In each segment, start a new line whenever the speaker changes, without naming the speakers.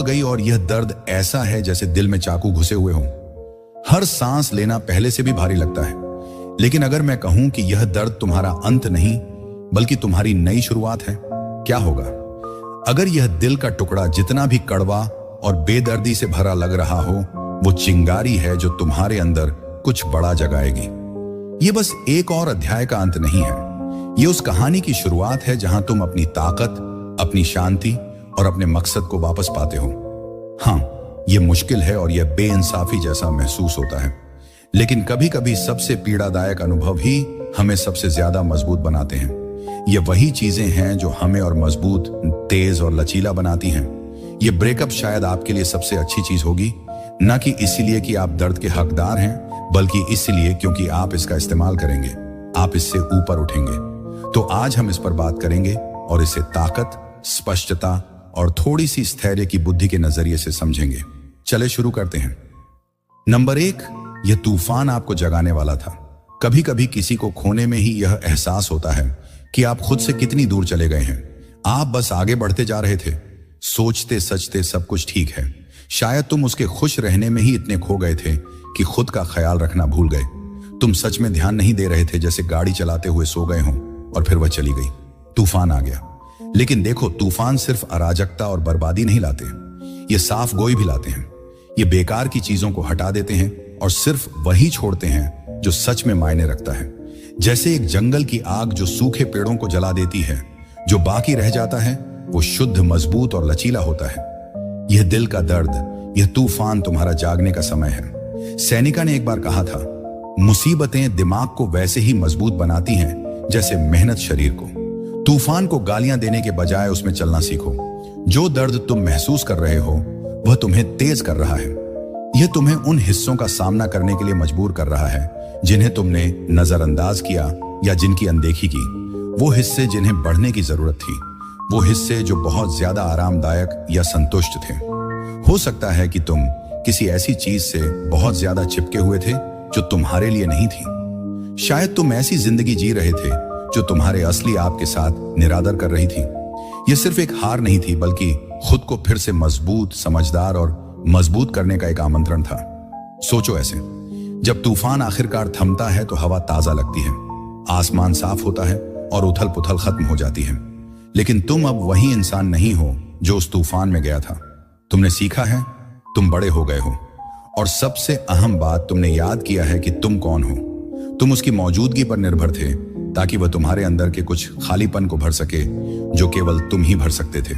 गई और यह दर्द ऐसा है जैसे दिल में चाकू घुसे हुए हों। हर सांस लेना पहले से भी भारी लगता है। लेकिन अगर मैं कहूं कि यह दर्द तुम्हारा अंत नहीं बल्कि तुम्हारी नई शुरुआत है, क्या होगा? अगर यह दिल का टुकड़ा जितना भी कड़वा और बेदर्दी से भरा लग रहा हो, वो चिंगारी है जो तुम्हारे अंदर कुछ बड़ा जगाएगी। ये बस एक और अध्याय का अंत नहीं है, ये उस कहानी की शुरुआत है जहां तुम अपनी ताकत, अपनी शांति और अपने मकसद को वापस पाते हो। हाँ, ये मुश्किल है और यह बेइंसाफी जैसा महसूस होता है, लेकिन कभी कभी सबसे पीड़ादायक अनुभव ही हमें सबसे ज्यादा मजबूत बनाते हैं। ये वही चीजें हैं जो हमें और मजबूत, तेज और लचीला बनाती हैं। ये ब्रेकअप शायद आपके लिए सबसे अच्छी चीज होगी, न कि इसलिए कि आप दर्द के हकदार हैं, बल्कि इसलिए क्योंकि आप इसका इस्तेमाल करेंगे, आप इससे ऊपर उठेंगे। तो आज हम इस पर बात करेंगे और इसे ताकत, स्पष्टता और थोड़ी सी स्थैर्य की बुद्धि के नजरिए से समझेंगे। चले शुरू करते हैं। नंबर 1, यह तूफान आपको जगाने वाला था। कभी कभी किसी को खोने में ही यह एहसास होता है कि आप खुद से कितनी दूर चले गए हैं। आप बस आगे बढ़ते जा रहे थे, सोचते सचते सब कुछ ठीक है। शायद तुम उसके खुश रहने में ही इतने खो गए थे कि खुद का ख्याल रखना भूल गए। तुम सच में ध्यान नहीं दे रहे थे, जैसे गाड़ी चलाते हुए सो गए हों और फिर वह चली गई। तूफान आ गया। लेकिन देखो, तूफान सिर्फ अराजकता और बर्बादी नहीं लाते, ये साफ गोई भी लाते हैं। ये बेकार की चीजों को हटा देते हैं और सिर्फ वही छोड़ते हैं जो सच में मायने रखता है। जैसे एक जंगल की आग जो सूखे पेड़ों को जला देती है, जो बाकी रह जाता है वो शुद्ध, मजबूत और लचीला होता है। यह दिल का दर्द, यह तूफान तुम्हारा जागने का समय है। सैनिका ने एक बार कहा था, मुसीबतें दिमाग को वैसे ही मजबूत बनाती हैं जैसे मेहनत शरीर को। तूफान को गालियां देने के बजाय उसमें चलना सीखो। जो दर्द तुम महसूस कर रहे हो वह तुम्हें तेज कर रहा है। यह तुम्हें उन हिस्सों का सामना करने के लिए मजबूर कर रहा है जिन्हें तुमने नजरअंदाज किया या जिनकी अनदेखी की। वो हिस्से जिन्हें बढ़ने की जरूरत थी, वो हिस्से जो बहुत ज्यादा आरामदायक या संतुष्ट थे। हो सकता है कि तुम किसी ऐसी चीज से बहुत ज्यादा चिपके हुए थे जो तुम्हारे लिए नहीं थी। शायद तुम ऐसी जिंदगी जी रहे थे जो तुम्हारे असली आप के साथ निरादर कर रही थी। यह सिर्फ एक हार नहीं थी, बल्कि खुद को फिर से मजबूत, समझदार और मजबूत करने का एक आमंत्रण था। सोचो ऐसे, जब तूफान आखिरकार थमता है तो हवा ताजा लगती है, आसमान साफ होता है और उथल पुथल खत्म हो जाती है। लेकिन तुम अब वही इंसान नहीं हो जो उस तूफान में गया था। तुमने सीखा है, तुम बड़े हो गए हो, और सबसे अहम बात, तुमने याद किया है कि तुम कौन हो। तुम उसकी मौजूदगी पर निर्भर थे ताकि वह तुम्हारे अंदर के कुछ खालीपन को भर सके जो केवल तुम ही भर सकते थे।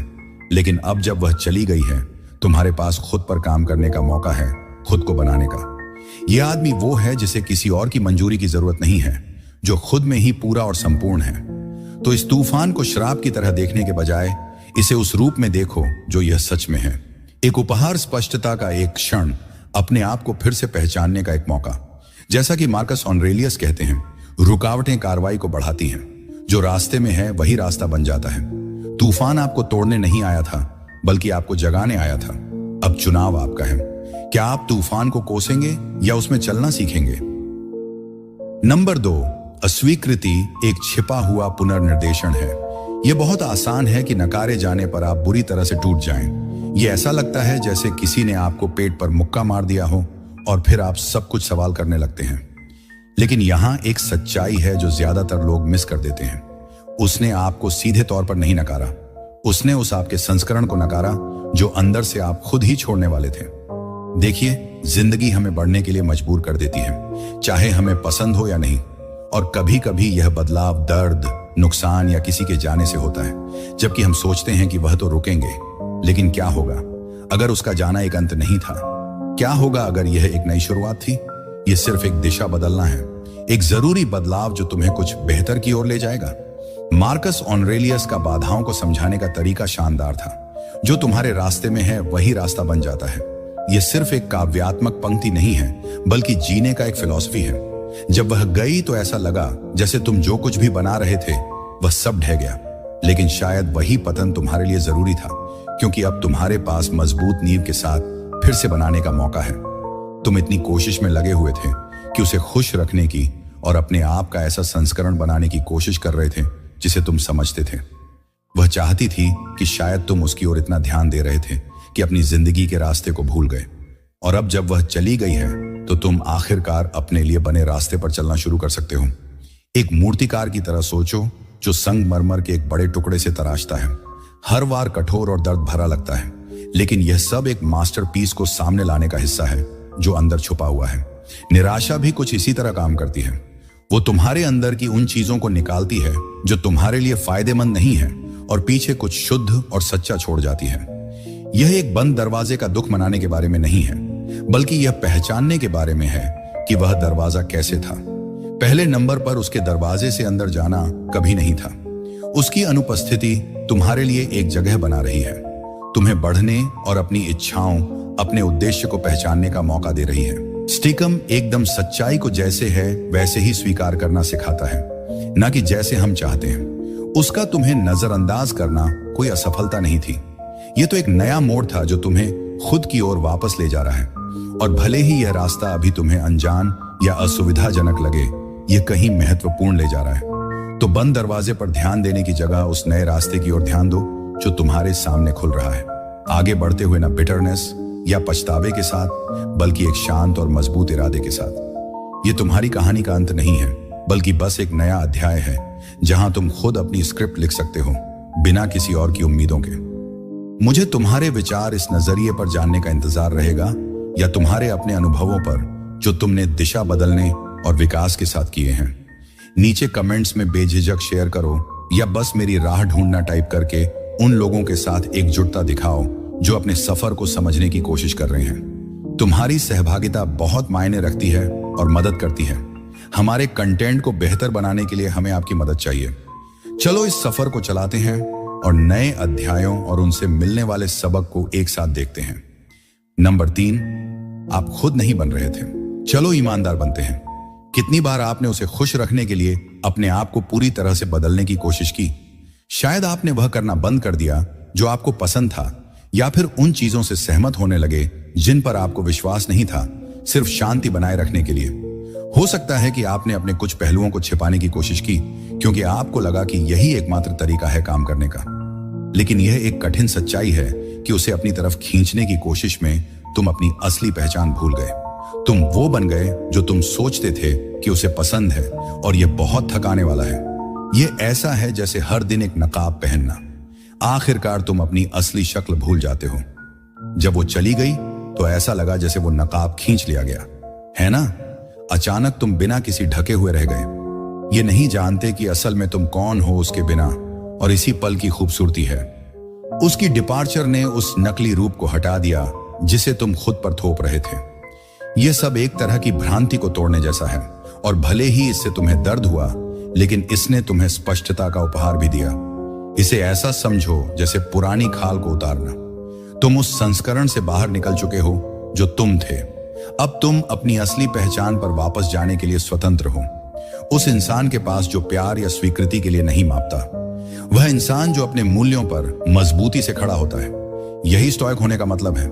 लेकिन अब जब वह चली गई है, तुम्हारे पास खुद पर काम करने का मौका है, खुद को बनाने का। यह आदमी वो है जिसे किसी और की मंजूरी की जरूरत नहीं है, जो खुद में ही पूरा और संपूर्ण है। तो इस तूफान को शराब की तरह देखने के बजाय इसे उस रूप में देखो जो यह सच में है। एक उपहार, स्पष्टता का एक क्षण, अपने आप को फिर से पहचानने का एक मौका। जैसा कि मार्कस ऑरेलियस कहते हैं, रुकावटें कार्रवाई को बढ़ाती हैं, जो रास्ते में है वही रास्ता बन जाता है। तूफान आपको तोड़ने नहीं आया था, बल्कि आपको जगाने आया था। अब चुनाव आपका है। क्या आप तूफान को कोसेंगे या उसमें चलना सीखेंगे? नंबर 2, अस्वीकृति एक छिपा हुआ पुनर्निर्देशन है। यह बहुत आसान है कि नकारे जाने पर आप बुरी तरह से टूट जाएं। यह ऐसा लगता है जैसे किसी ने आपको पेट पर मुक्का मार दिया हो और फिर आप सब कुछ सवाल करने लगते हैं। लेकिन यहां एक सच्चाई है जो ज्यादातर लोग मिस कर देते हैं। उसने आपको सीधे तौर पर नहीं नकारा, उसने उस आपके संस्करण को नकारा जो अंदर से आप खुद ही छोड़ने वाले थे। देखिए, जिंदगी हमें बढ़ने के लिए मजबूर कर देती है, चाहे हमें पसंद हो या नहीं। और कभी कभी यह बदलाव दर्द, नुकसान या किसी के जाने से होता है, जबकि हम सोचते हैं कि वह तो रुकेंगे। लेकिन क्या होगा अगर उसका जाना एक अंत नहीं था? क्या होगा अगर यह एक नई शुरुआत थी? यह सिर्फ एक दिशा बदलना है, एक जरूरी बदलाव जो तुम्हें कुछ बेहतर की ओर ले जाएगा। मार्कस ऑरेलियस का बाधाओं को समझाने का तरीका शानदार था। जो तुम्हारे रास्ते में है वही रास्ता बन जाता है। यह सिर्फ एक काव्यात्मक पंक्ति नहीं है, बल्कि जीने का एक फिलॉसफी है। जब वह गई तो ऐसा लगा जैसे तुम जो कुछ भी बना रहे थे वह सब ढह गया। लेकिन शायद वही पतन तुम्हारे लिए जरूरी था, क्योंकि अब तुम्हारे पास मजबूत नींव के साथ फिर से बनाने का मौका है। तुम इतनी कोशिश में लगे हुए थे कि उसे खुश रखने की और अपने आप का ऐसा संस्करण बनाने की कोशिश कर रहे थे जिसे तुम समझते थे। वह चाहती थी कि शायद तुम उसकी ओर इतना ध्यान दे रहे थे कि अपनी जिंदगी के रास्ते को भूल गए, और अब जब वह चली गई है तो तुम आखिरकार अपने लिए बने रास्ते पर चलना शुरू कर सकते हो। एक मूर्तिकार की तरह सोचो जो संगमरमर के एक बड़े टुकड़े से तराशता है। हर बार कठोर और दर्द भरा लगता है, लेकिन यह सब एक मास्टरपीस को सामने लाने का हिस्सा है जो अंदर छुपा हुआ है। निराशा भी कुछ इसी तरह काम करती है। वो तुम्हारे अंदर की उन चीजों को निकालती है जो तुम्हारे लिए फायदेमंद नहीं है और पीछे कुछ शुद्ध और सच्चा छोड़ जाती है। यह एक बंद दरवाजे का दुख मनाने के बारे में नहीं है, बल्कि यह पहचानने के बारे में है कि वह दरवाजा कैसे था। पहले नंबर पर उसके दरवाजे से अंदर जाना कभी नहीं था। उसकी अनुपस्थिति तुम्हारे लिए एक जगह बना रही है, तुम्हें बढ़ने और अपनी इच्छाओं, अपने उद्देश्य को पहचानने का मौका दे रही है। स्टिकम एकदम सच्चाई को जैसे है वैसे ही स्वीकार करना सिखाता है, ना कि जैसे हम चाहते हैं। उसका तुम्हें नजरअंदाज करना कोई असफलता नहीं थी, यह तो एक नया मोड़ था जो तुम्हें खुद की ओर वापस ले जा रहा है। और भले ही यह रास्ता अभी तुम्हें अनजान या असुविधाजनक लगे, यह कहीं महत्वपूर्ण ले जा रहा है। तो बंद दरवाजे पर ध्यान देने की जगह उस नए रास्ते की ओर ध्यान दो जो तुम्हारे सामने खुल रहा है। आगे बढ़ते हुए ना बिटरनेस या पछतावे के साथ, बल्कि एक शांत और मजबूत इरादे के साथ। यह तुम्हारी कहानी का अंत नहीं है, बल्कि बस एक नया अध्याय है जहां तुम खुद अपनी स्क्रिप्ट लिख सकते हो, बिना किसी और की उम्मीदों के। मुझे तुम्हारे विचार इस नजरिए पर जानने का इंतजार रहेगा, या तुम्हारे अपने अनुभवों पर जो तुमने दिशा बदलने और विकास के साथ किए हैं। नीचे कमेंट्स में बेझिझक शेयर करो, या बस मेरी राह ढूंढना टाइप करके उन लोगों के साथ एकजुटता दिखाओ जो अपने सफर को समझने की कोशिश कर रहे हैं। तुम्हारी सहभागिता बहुत मायने रखती है और मदद करती है। हमारे कंटेंट को बेहतर बनाने के लिए हमें आपकी मदद चाहिए। चलो इस सफर को चलाते हैं और नए अध्यायों और उनसे मिलने वाले सबक को एक साथ देखते हैं। नंबर 3, आप खुद नहीं बन रहे थे, चलो ईमानदार बनते हैं। कितनी बार आपने उसे खुश रखने के लिए अपने आप को पूरी तरह से बदलने की कोशिश की। शायद आपने वह करना बंद कर दिया जो आपको पसंद था, या फिर उन चीजों से सहमत होने लगे जिन पर आपको विश्वास नहीं था, सिर्फ शांति बनाए रखने के लिए। हो सकता है कि आपने अपने कुछ पहलुओं को छिपाने की कोशिश की क्योंकि आपको लगा कि यही एकमात्र तरीका है काम करने का। लेकिन यह एक कठिन सच्चाई है कि उसे अपनी तरफ खींचने की कोशिश में तुम अपनी असली पहचान भूल गए। तुम वो बन गए जो तुम सोचते थे कि उसे पसंद है, और यह बहुत थकाने वाला है। यह ऐसा है जैसे हर दिन एक नकाब पहनना। आखिरकार तुम अपनी असली शक्ल भूल जाते हो। जब वो चली गई तो ऐसा लगा जैसे वो नकाब खींच लिया गया, है ना? अचानक तुम बिना किसी ढके हुए रह गए, ये नहीं जानते कि असल में तुम कौन हो उसके बिना, और इसी पल की खूबसूरती है। उसकी डिपार्चर ने उस नकली रूप को हटा दिया जिसे तुम खुद पर थोप रहे थे। यह सब एक तरह की भ्रांति को तोड़ने जैसा है, और भले ही इससे तुम्हें दर्द हुआ, लेकिन इसने तुम्हें स्पष्टता का उपहार भी दिया। इसे ऐसा समझो जैसे पुरानी खाल को उतारना। तुम उस संस्करण से बाहर निकल चुके हो जो तुम थे। अब तुम अपनी असली पहचान पर वापस जाने के लिए स्वतंत्र हो। उस इंसान के पास जो प्यार या स्वीकृति के लिए नहीं मापता, वह इंसान जो अपने मूल्यों पर मजबूती से खड़ा होता है। यही स्टोइक होने का मतलब है,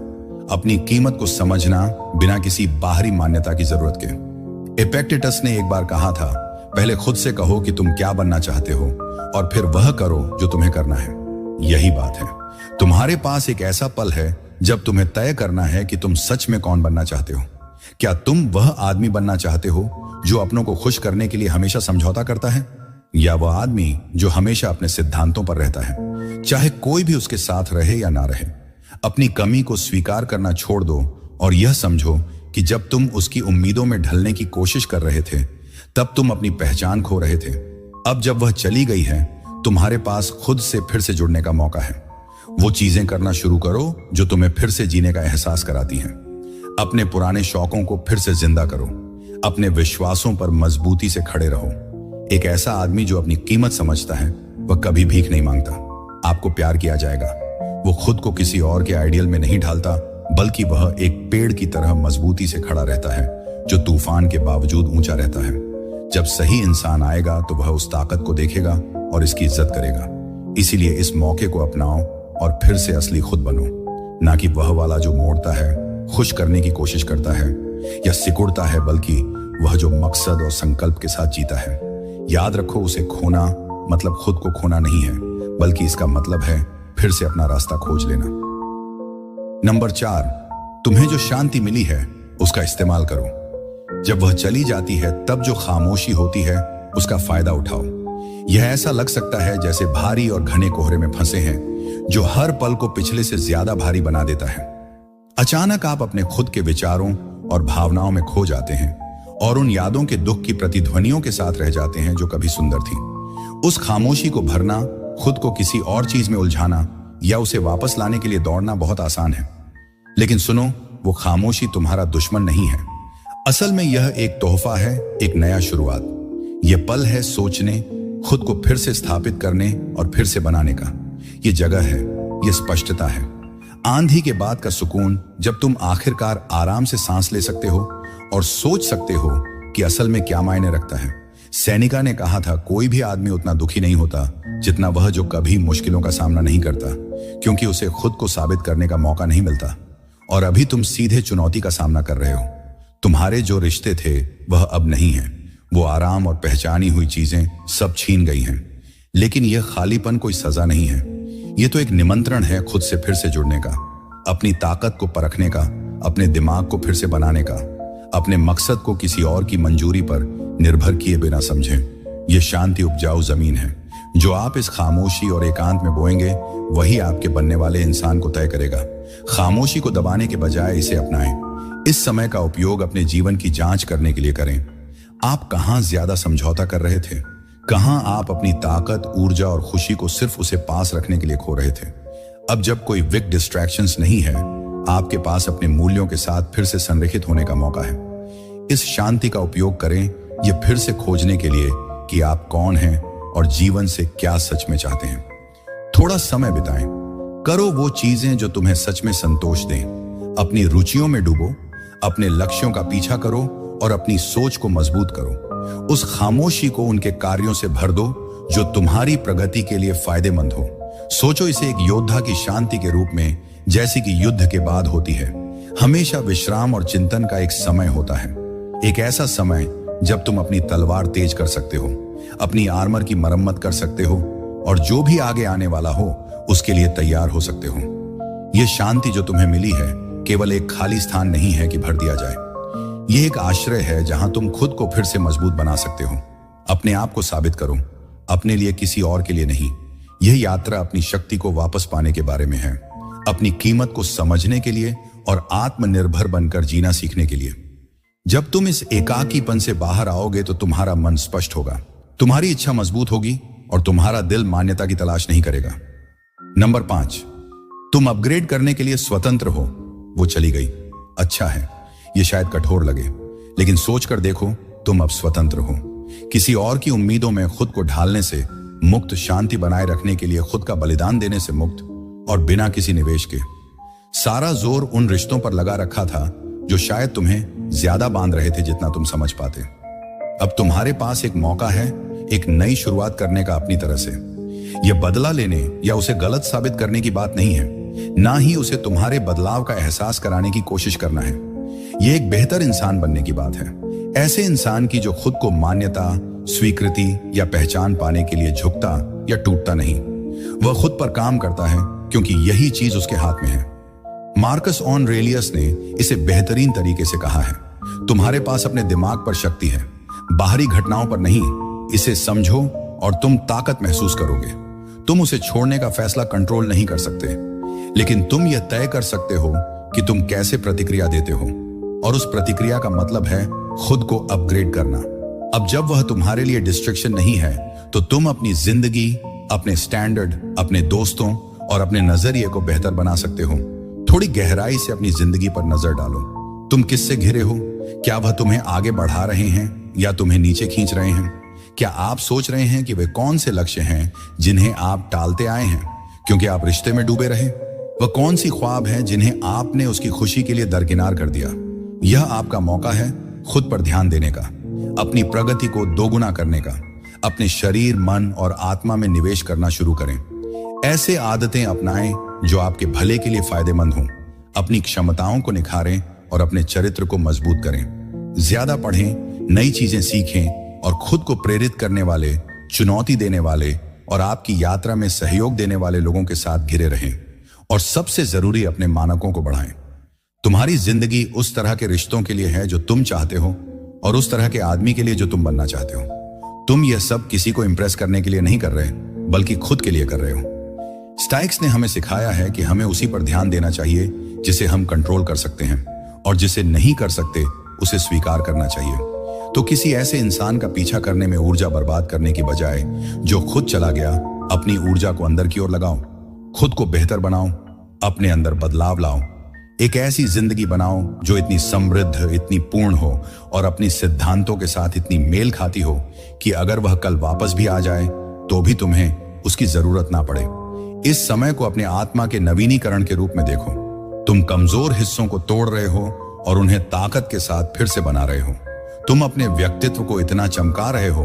अपनी कीमत को समझना बिना किसी बाहरी मान्यता की जरूरत के। एपिक्टेटस ने एक बार कहा था, पहले खुद से कहो कि तुम क्या बनना चाहते हो, और फिर वह करो जो तुम्हें करना है। यही बात है, तुम्हारे पास एक ऐसा पल है जब तुम्हें तय करना है कि तुम सच में कौन बनना चाहते हो। क्या तुम वह आदमी बनना चाहते हो जो अपनों को खुश करने के लिए हमेशा समझौता करता है, या वह आदमी जो हमेशा अपने सिद्धांतों पर रहता है, चाहे कोई भी उसके साथ रहे या ना रहे? अपनी कमी को स्वीकार करना छोड़ दो और यह समझो कि जब तुम उसकी उम्मीदों में ढलने की कोशिश कर रहे थे, तब तुम अपनी पहचान खो रहे थे। अब जब वह चली गई है, तुम्हारे पास खुद से फिर से जुड़ने का मौका है। वो चीजें करना शुरू करो जो तुम्हें फिर से जीने का एहसास कराती हैं। अपने पुराने शौकों को फिर से जिंदा करो। अपने विश्वासों पर मजबूती से खड़े रहो। एक ऐसा आदमी जो अपनी कीमत समझता है, वह कभी भीख नहीं मांगता। आपको प्यार किया जाएगा। वो खुद को किसी और के आइडियल में नहीं ढालता, बल्कि वह एक पेड़ की तरह मजबूती से खड़ा रहता है जो तूफान के बावजूद ऊंचा रहता है। जब सही इंसान आएगा तो वह उस ताकत को देखेगा और इसकी इज्जत करेगा। इसीलिए इस मौके को अपनाओ और फिर से असली खुद बनो, ना कि वह वाला जो मोड़ता है, खुश करने की कोशिश करता है या सिकुड़ता है, बल्कि वह जो मकसद और संकल्प के साथ जीता है। याद रखो, उसे खोना मतलब खुद को खोना नहीं है, बल्कि इसका मतलब है फिर से अपना रास्ता खोज लेना। नंबर 4, तुम्हें जो शांति मिली है उसका इस्तेमाल करो। जब वह चली जाती है तब जो खामोशी होती है उसका फायदा उठाओ। यह ऐसा लग सकता है जैसे भारी और घने कोहरे में फंसे हैं जो हर पल को पिछले से ज्यादा भारी बना देता है। अचानक आप अपने खुद के विचारों और भावनाओं में खो जाते हैं और उन यादों के दुख की प्रतिध्वनियों के साथ रह जाते हैं जो कभी सुंदर थी। उस खामोशी को भरना, खुद को किसी और चीज में उलझाना या उसे वापस लाने के लिए दौड़ना बहुत आसान है, लेकिन सुनो, वो खामोशी तुम्हारा दुश्मन नहीं है। असल में यह एक तोहफा है, एक नया शुरुआत। यह पल है सोचने, खुद को फिर से स्थापित करने और फिर से बनाने का। ये जगह है, ये स्पष्टता है, आंधी के बाद का सुकून, जब तुम आखिरकार आराम से सांस ले सकते हो और सोच सकते हो कि असल में क्या मायने रखता है। सैनिका ने कहा था, कोई भी आदमी उतना दुखी नहीं होता जितना वह जो कभी मुश्किलों का सामना नहीं करता, क्योंकि उसे खुद को साबित करने का मौका नहीं मिलता। और अभी तुम सीधे चुनौती का सामना कर रहे हो। तुम्हारे जो रिश्ते थे वह अब नहीं है, वो आराम और पहचानी हुई चीजें सब छीन गई हैं। लेकिन यह खालीपन कोई सजा नहीं है, यह तो एक निमंत्रण है खुद से फिर से जुड़ने का, अपनी ताकत को परखने का, अपने दिमाग को फिर से बनाने का, अपने मकसद को किसी और की मंजूरी पर निर्भर किए बिना समझें। यह शांति उपजाऊ जमीन है, जो आप इस खामोशी और एकांत में बोएंगे वही आपके बनने वाले इंसान को तय करेगा। खामोशी को दबाने के बजाय इसे अपनाएं। इस समय का उपयोग अपने जीवन की जांच करने के लिए करें। आप कहां ज्यादा समझौता कर रहे थे, कहां आप अपनी ताकत, ऊर्जा और खुशी को सिर्फ उसे पास रखने के लिए खो रहे थे। अब जब कोई विक डिस्ट्रैक्शंस नहीं है, आपके पास अपने मूल्यों के साथ फिर से संरेखित होने का मौका है। इस शांति का उपयोग करें यह फिर से खोजने के लिए कि आप कौन हैं और जीवन से क्या सच में चाहते हैं। थोड़ा समय बिताएं, करो वो चीजें जो तुम्हें सच में संतोष दें। अपनी रुचियों में डूबो, अपने लक्ष्यों का पीछा करो और अपनी सोच को मजबूत करो। उस खामोशी को उनके कार्यों से भर दो जो तुम्हारी प्रगति के लिए फायदेमंद हो। सोचो इसे एक योद्धा की शांति के रूप में, जैसी कि युद्ध के बाद होती है। हमेशा विश्राम और चिंतन का एक समय होता है, एक ऐसा समय जब तुम अपनी तलवार तेज कर सकते हो, अपनी आर्मर की मरम्मत कर सकते हो और जो भी आगे आने वाला हो उसके लिए तैयार हो सकते हो। यह शांति जो तुम्हें मिली है केवल एक खाली स्थान नहीं है कि भर दिया जाए। यह एक आश्रय है जहां तुम खुद को फिर से मजबूत बना सकते हो। अपने आप को साबित करो, अपने लिए, किसी और के लिए नहीं। यह यात्रा अपनी शक्ति को वापस पाने के बारे में है, अपनी कीमत को समझने के लिए और आत्मनिर्भर बनकर जीना सीखने के लिए। जब तुम इस एकाकीपन से बाहर आओगे तो तुम्हारा मन स्पष्ट होगा, तुम्हारी इच्छा मजबूत होगी और तुम्हारा दिल मान्यता की तलाश नहीं करेगा। नंबर 5, तुम अपग्रेड करने के लिए स्वतंत्र हो। वो चली गई, अच्छा है, ये शायद कठोर लगे, लेकिन सोचकर देखो, तुम अब स्वतंत्र हो। किसी और की उम्मीदों में खुद को ढालने से मुक्त, शांति बनाए रखने के लिए खुद का बलिदान देने से मुक्त, और बिना किसी निवेश के। सारा जोर उन रिश्तों पर लगा रखा था जो शायद तुम्हें ज्यादा बांध रहे थे जितना तुम समझ पाते। अब तुम्हारे पास एक मौका है एक नई शुरुआत करने का अपनी तरह से। यह बदला लेने या उसे गलत साबित करने की बात नहीं है, ना ही उसे तुम्हारे बदलाव का एहसास कराने की कोशिश करना है। यह एक बेहतर इंसान बनने की बात है, ऐसे इंसान की जो खुद को मान्यता, स्वीकृति या पहचान पाने के लिए झुकता या टूटता नहीं। वह खुद पर काम करता है क्योंकि यही चीज उसके हाथ में है। मार्कस ऑरेलियस ने इसे बेहतरीन तरीके से कहा है, तुम्हारे पास अपने दिमाग पर शक्ति है, बाहरी घटनाओं पर नहीं। इसे समझो और तुम ताकत महसूस करोगे। तुम उसे छोड़ने का फैसला कंट्रोल नहीं कर सकते, लेकिन तुम यह तय कर सकते हो कि तुम कैसे प्रतिक्रिया देते हो, और उस प्रतिक्रिया का मतलब है खुद को अपग्रेड करना। अब जब वह तुम्हारे लिए डिस्ट्रैक्शन नहीं है, तो तुम अपनी जिंदगी, अपने स्टैंडर्ड, अपने दोस्तों और अपने नजरिए को बेहतर बना सकते हो। थोड़ी गहराई से अपनी जिंदगी पर नजर डालो। तुम किससे घिरे हो? क्या वह तुम्हें आगे बढ़ा रहे हैं या तुम्हें नीचे खींच रहे हैं? क्या आप सोच रहे हैं कि वे कौन से लक्ष्य हैं जिन्हें आप टालते आए हैं क्योंकि आप रिश्ते में डूबे रहे? वह कौन सी ख्वाब हैं जिन्हें आपने उसकी खुशी के लिए दरकिनार कर दिया? यह आपका मौका है खुद पर ध्यान देने का, अपनी प्रगति को दोगुना करने का। अपने शरीर, मन और आत्मा में निवेश करना शुरू करें। ऐसे आदतें अपनाएं जो आपके भले के लिए फायदेमंद हों। अपनी क्षमताओं को निखारें और अपने चरित्र को मजबूत करें। ज्यादा पढ़ें, नई चीजें सीखें और खुद को प्रेरित करने वाले, चुनौती देने वाले और आपकी यात्रा में सहयोग देने वाले लोगों के साथ घिरे रहें। और सबसे जरूरी अपने मानकों को बढ़ाएं। तुम्हारी जिंदगी उस तरह के रिश्तों के लिए है जो तुम चाहते हो और उस तरह के आदमी के लिए जो तुम बनना चाहते हो। तुम यह सब किसी को इंप्रेस करने के लिए नहीं कर रहे, बल्कि खुद के लिए कर रहे हो। स्टाइक्स ने हमें सिखाया है कि हमें उसी पर ध्यान देना चाहिए जिसे हम कंट्रोल कर सकते हैं, और जिसे नहीं कर सकते उसे स्वीकार करना चाहिए। तो किसी ऐसे इंसान का पीछा करने में ऊर्जा बर्बाद करने की बजाय जो खुद चला गया, अपनी ऊर्जा को अंदर की ओर लगाओ, खुद को बेहतर बनाओ, अपने अंदर बदलाव लाओ, एक ऐसी जिंदगी बनाओ जो इतनी समृद्ध, इतनी पूर्ण हो और अपनी सिद्धांतों के साथ इतनी मेल खाती हो कि अगर वह कल वापस भी आ जाए तो भी तुम्हें उसकी जरूरत ना पड़े। इस समय को अपने आत्मा के नवीनीकरण के रूप में देखो। तुम कमजोर हिस्सों को तोड़ रहे हो और उन्हें ताकत के साथ फिर से बना रहे हो। तुम अपने व्यक्तित्व को इतना चमका रहे हो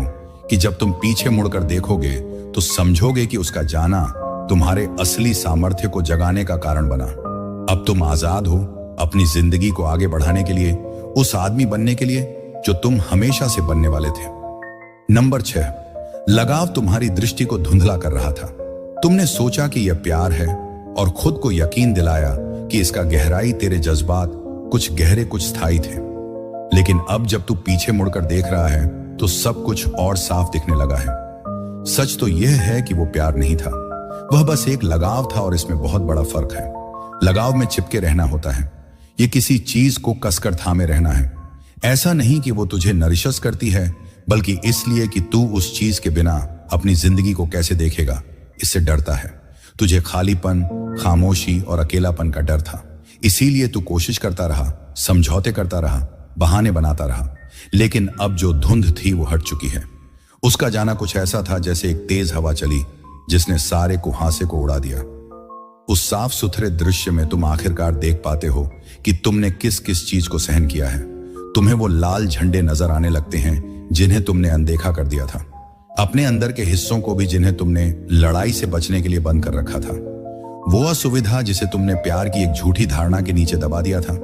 कि जब तुम पीछे मुड़कर देखोगे तो समझोगे कि उसका जाना तुम्हारे असली सामर्थ्य को जगाने का कारण बना। अब तुम आजाद हो अपनी जिंदगी को आगे बढ़ाने के लिए, उस आदमी बनने के लिए जो तुम हमेशा से बनने वाले थे। नंबर 6, लगाव तुम्हारी दृष्टि को धुंधला कर रहा था। तुमने सोचा कि यह प्यार है और खुद को यकीन दिलाया कि इसका गहराई, तेरे जज्बात कुछ गहरे, कुछ स्थायी थे। लेकिन अब जब तू पीछे मुड़कर देख रहा है तो सब कुछ और साफ दिखने लगा है। सच तो यह है कि वो प्यार नहीं था, वह बस एक लगाव था, और इसमें बहुत बड़ा फर्क है। लगाव में चिपके रहना होता है, ये किसी चीज को कसकर थामे रहना है। ऐसा नहीं कि वो तुझे नरिशस करती है, बल्कि इसलिए कि तू उस चीज के बिना अपनी जिंदगी को कैसे देखेगा, इससे डरता है। तुझे खालीपन, खामोशी और अकेलापन का डर था, इसीलिए तू कोशिश करता रहा, समझौते करता रहा, बहाने बनाता रहा। लेकिन अब जो धुंध थी वो हट चुकी है। उसका जाना कुछ ऐसा था जैसे एक तेज हवा चली जिसने सारे कुहासे को उड़ा दिया। उस साफ सुथरे दृश्य में तुम आखिरकार देख पाते हो कि तुमने किस किस चीज को सहन किया है। तुम्हें वो लाल झंडे नजर आने लगते हैं जिन्हें तुमने अनदेखा कर दिया था, अपने अंदर के हिस्सों को भी जिन्हें तुमने लड़ाई से बचने के लिए बंद कर रखा था, वो असुविधा जिसे तुमने प्यार की एक झूठी धारणा के नीचे दबा दिया था।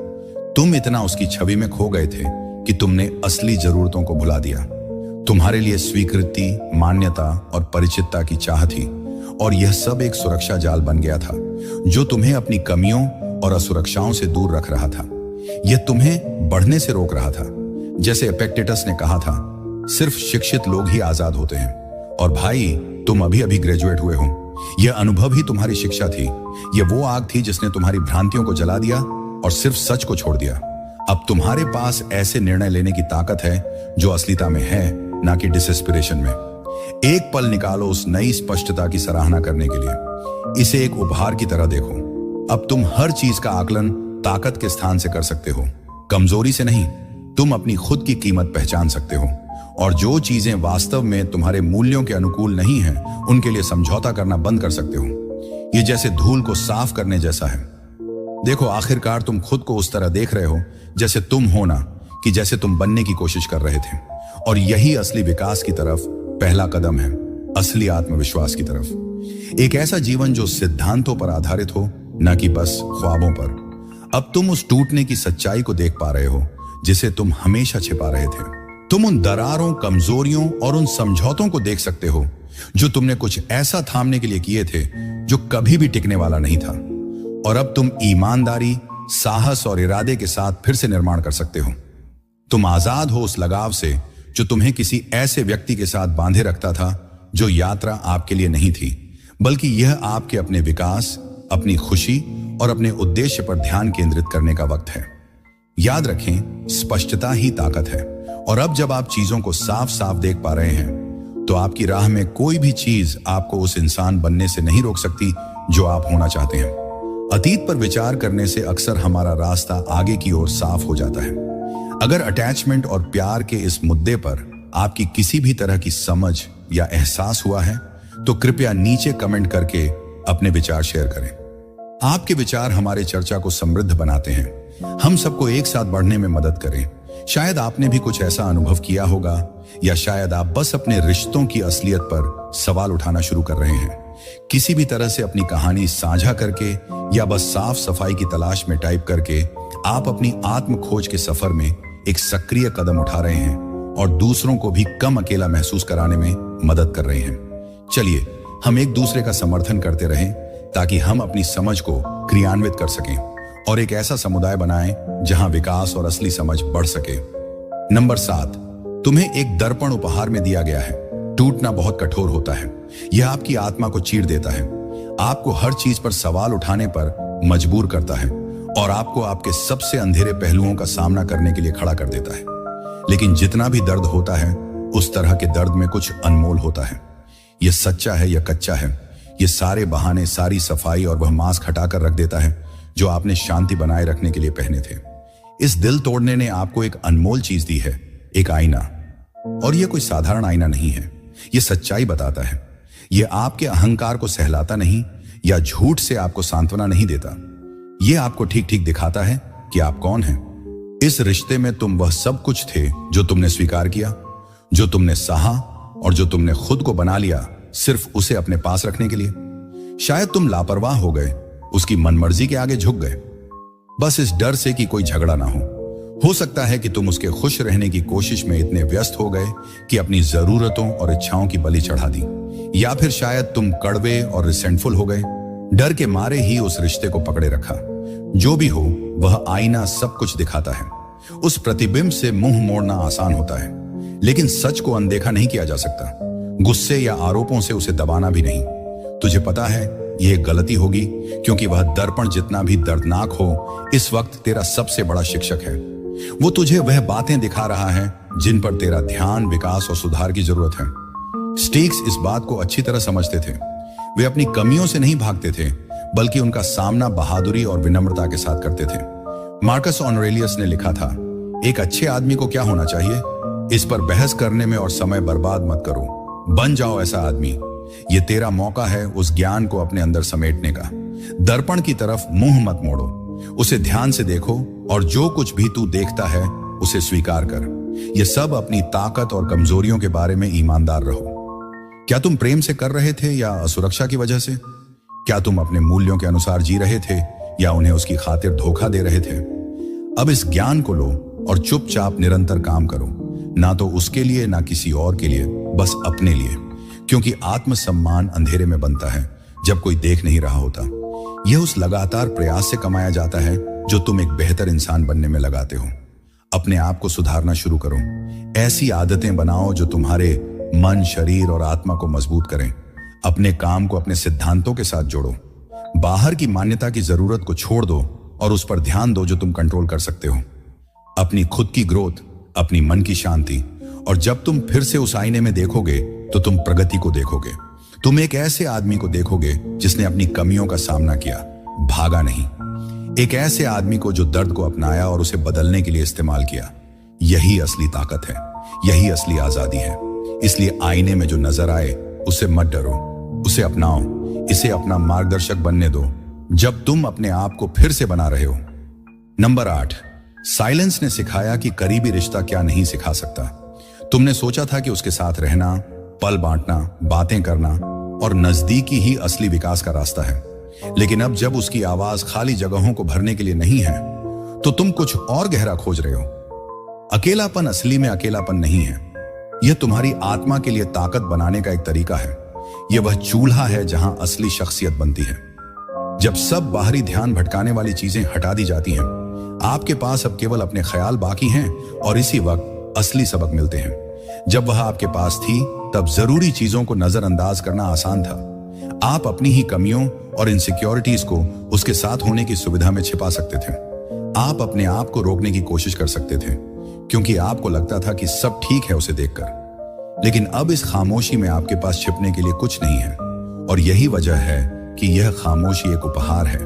तुम इतना उसकी छवि में खो गए थे कि तुमने असली जरूरतों को भुला दिया। तुम्हारे लिए स्वीकृति, मान्यता और परिचितता की चाह थी, और यह सब एक सुरक्षा जाल बन गया था जो तुम्हें अपनी कमियों और असुरक्षाओं से दूर रख रहा था। यह तुम्हें बढ़ने से रोक रहा था। जैसे एपिक्टेटस ने कहा था, सिर्फ शिक्षित लोग ही आजाद होते हैं। और भाई, तुम अभी अभी ग्रेजुएट हुए हो। यह अनुभव ही तुम्हारी शिक्षा थी। यह वो आग थी जिसने तुम्हारी भ्रांतियों को जला दिया और सिर्फ सच को छोड़ दिया। अब तुम्हारे पास ऐसे निर्णय लेने की ताकत है जो असलियता में है, ना कि डिसएस्पिरेशन में। एक पल निकालो उस नई स्पष्टता की सराहना करने के लिए। इसे एक उपहार की तरह देखो। अब तुम हर चीज का आकलन ताकत के स्थान से कर सकते हो, कमजोरी से नहीं। तुम अपनी खुद की कीमत पहचान सकते हो, और जो चीजें वास्तव में तुम्हारे मूल्यों के अनुकूल नहीं हैं, उनके लिए समझौता करना बंद कर सकते हो। ये जैसे धूल को साफ करने जैसा है। देखो, आखिरकार तुम खुद को उस तरह देख रहे हो जैसे तुम हो ना कि जैसे तुम बनने की कोशिश कर रहे थे। और यही असली विकास की तरफ पहला कदम है, असली आत्मविश्वास की तरफ। एक ऐसा जीवन जो सिद्धांतों पर आधारित हो, न कि बस ख्वाबों पर। अब तुम उस टूटने की सच्चाई को देख पा रहे हो जिसे तुम हमेशा छिपा रहे थे। तुम उन दरारों, कमजोरियों और उन समझौतों को देख सकते हो जो तुमने कुछ ऐसा थामने के लिए किए थे जो कभी भी टिकने वाला नहीं था। और अब तुम ईमानदारी, साहस और इरादे के साथ फिर से निर्माण कर सकते हो। तुम आजाद हो उस लगाव से जो तुम्हें किसी ऐसे व्यक्ति के साथ बांधे रखता था जो यात्रा आपके लिए नहीं थी, बल्कि यह आपके अपने विकास, अपनी खुशी और अपने उद्देश्य पर ध्यान केंद्रित करने का वक्त है। याद रखें, स्पष्टता ही ताकत है। और अब जब आप चीजों को साफ साफ देख पा रहे हैं तो आपकी राह में कोई भी चीज आपको उस इंसान बनने से नहीं रोक सकती जो आप होना चाहते हैं। अतीत पर विचार करने से अक्सर हमारा रास्ता आगे की ओर साफ हो जाता है। अगर अटैचमेंट और प्यार के इस मुद्दे पर आपकी किसी भी तरह की समझ या एहसास हुआ है तो कृपया नीचे कमेंट करके अपने विचार शेयर करें। आपके विचार हमारे चर्चा को समृद्ध बनाते हैं, हम सबको एक साथ बढ़ने में मदद करें। शायद आपने भी कुछ ऐसा अनुभव किया होगा, या शायद आप बस अपने रिश्तों की असलियत पर सवाल उठाना शुरू कर रहे हैं। किसी भी तरह से अपनी कहानी साझा करके या बस साफ सफाई की तलाश में टाइप करके आप अपनी आत्म खोज के सफर में एक सक्रिय कदम उठा रहे हैं और दूसरों को भी कम अकेला महसूस कराने में मदद कर रहे हैं। चलिए हम एक दूसरे का समर्थन करते रहें, ताकि हम अपनी समझ को क्रियान्वित कर सकें और एक ऐसा समुदाय बनाएं जहां विकास और असली समझ बढ़ सके। नंबर 7, तुम्हें एक दर्पण उपहार में दिया गया है। टूटना बहुत कठोर होता है। यह आपकी आत्मा को चीर देता है, आपको हर चीज पर सवाल उठाने पर मजबूर करता है और आपको आपके सबसे अंधेरे पहलुओं का सामना करने के लिए खड़ा कर देता है। लेकिन जितना भी दर्द होता है, उस तरह के दर्द में कुछ अनमोल होता है। यह सच्चा है या कच्चा है, ये सारे बहाने, सारी सफाई और वह मास्क हटाकर रख देता है जो आपने शांति बनाए रखने के लिए पहने थे। इस दिल तोड़ने ने आपको एक अनमोल चीज दी है, एक आईना। और यह कोई साधारण आईना नहीं है, यह सच्चाई बताता है। यह आपके अहंकार को सहलाता नहीं या झूठ से आपको सांत्वना नहीं देता। यह आपको ठीक ठीक दिखाता है कि आप कौन हैं। इस रिश्ते में तुम वह सब कुछ थे जो तुमने स्वीकार किया, जो तुमने सहा और जो तुमने खुद को बना लिया सिर्फ उसे अपने पास रखने के लिए। शायद तुम लापरवाह हो गए, उसकी मनमर्जी के आगे झुक गए, बस इस डर से कि कोई झगड़ा ना हो सकता है कि तुम उसके खुश रहने की कोशिश में इतने व्यस्त हो गए कि अपनी जरूरतों और इच्छाओं की बलि चढ़ा दी। या फिर शायद तुम कड़वे और रिसेंटफुल हो गए, डर के मारे ही उस रिश्ते को पकड़े रखा। जो भी हो, वह आईना सब कुछ दिखाता है। उस प्रतिबिंब से मुंह मोड़ना आसान होता है, लेकिन सच को अनदेखा नहीं किया जा सकता। गुस्से या आरोपों से उसे दबाना भी नहीं। तुझे पता है यह गलती होगी, क्योंकि वह दर्पण जितना भी दर्दनाक हो, इस वक्त तेरा सबसे बड़ा शिक्षक है। वो तुझे वह बातें दिखा रहा है जिन पर तेरा ध्यान, विकास और सुधार की जरूरत है। स्टीक्स इस बात को अच्छी तरह समझते थे। वे अपनी कमियों से नहीं भागते थे, बल्कि उनका सामना बहादुरी और विनम्रता के साथ करते थे। मार्कस ऑरेलियस ने लिखा था, एक अच्छे आदमी को क्या होना चाहिए, इस पर बहस करने में और समय बर्बाद मत करो, बन जाओ ऐसा आदमी। ये तेरा मौका है उस ज्ञान को अपने अंदर समेटने का। दर्पण की तरफ मुंह मत मोड़ो, उसे ध्यान से देखो और जो कुछ भी तू देखता है उसे स्वीकार कर। ये सब अपनी ताकत और कमजोरियों के बारे में ईमानदार रहो। क्या तुम प्रेम से कर रहे थे या असुरक्षा की वजह से? क्या तुम अपने मूल्यों के अनुसार जी रहे थे या उन्हें उसकी खातिर धोखा दे रहे थे? अब इस ज्ञान को लो और चुपचाप निरंतर काम करो, ना तो उसके लिए ना किसी और के लिए, बस अपने लिए। क्योंकि आत्मसम्मान अंधेरे में बनता है जब कोई देख नहीं रहा होता। यह उस लगातार प्रयास से कमाया जाता है जो तुम एक बेहतर इंसान बनने में लगाते हो। अपने आप को सुधारना शुरू करो। ऐसी आदतें बनाओ जो तुम्हारे मन, शरीर और आत्मा को मजबूत करें। अपने काम को अपने सिद्धांतों के साथ जोड़ो। बाहर की मान्यता की जरूरत को छोड़ दो और उस पर ध्यान दो जो तुम कंट्रोल कर सकते हो। अपनी खुद की ग्रोथ, अपनी मन की शांति। और जब तुम फिर से उस आईने में देखोगे तो तुम प्रगति को देखोगे। तुम एक ऐसे आदमी को देखोगे जिसने अपनी कमियों का सामना किया, भागा नहीं। एक ऐसे आदमी को जो दर्द को अपनाया और उसे बदलने के लिए इस्तेमाल किया। यही असली ताकत है, यही असली आजादी है। इसलिए आईने में जो नजर आए उससे मत डरो, उसे अपनाओ, इसे अपना मार्गदर्शक बनने दो जब तुम अपने आप को फिर से बना रहे हो। नंबर 8, साइलेंस ने सिखाया कि करीबी रिश्ता क्या नहीं सिखा सकता। तुमने सोचा था कि उसके साथ रहना, पल बांटना, बातें करना और नजदीकी ही असली विकास का रास्ता है। लेकिन अब जब उसकी आवाज खाली जगहों को भरने के लिए नहीं है, तो तुम कुछ और गहरा खोज रहे हो। अकेलापन असली में अकेलापन नहीं है, यह तुम्हारी आत्मा के लिए ताकत बनाने का एक तरीका है। यह वह चूल्हा है जहां असली शख्सियत बनती है। जब सब बाहरी ध्यान भटकाने वाली चीजें हटा दी जाती हैं, आपके पास अब केवल अपने ख्याल बाकी हैं और इसी वक्त असली सबक मिलते हैं। जब वह आपके पास थी, तब जरूरी चीजों को नजरअंदाज करना आसान था। आप अपनी ही कमियों और इनसिक्योरिटीज को उसके साथ होने की सुविधा में छिपा सकते थे। आप अपने आप को रोकने की कोशिश कर सकते थे, क्योंकि आपको लगता था कि सब ठीक है उसे देखकर। लेकिन अब इस खामोशी में आपके पास छिपने के लिए कुछ नहीं है। और यही वजह है कि यह खामोशी एक उपहार है,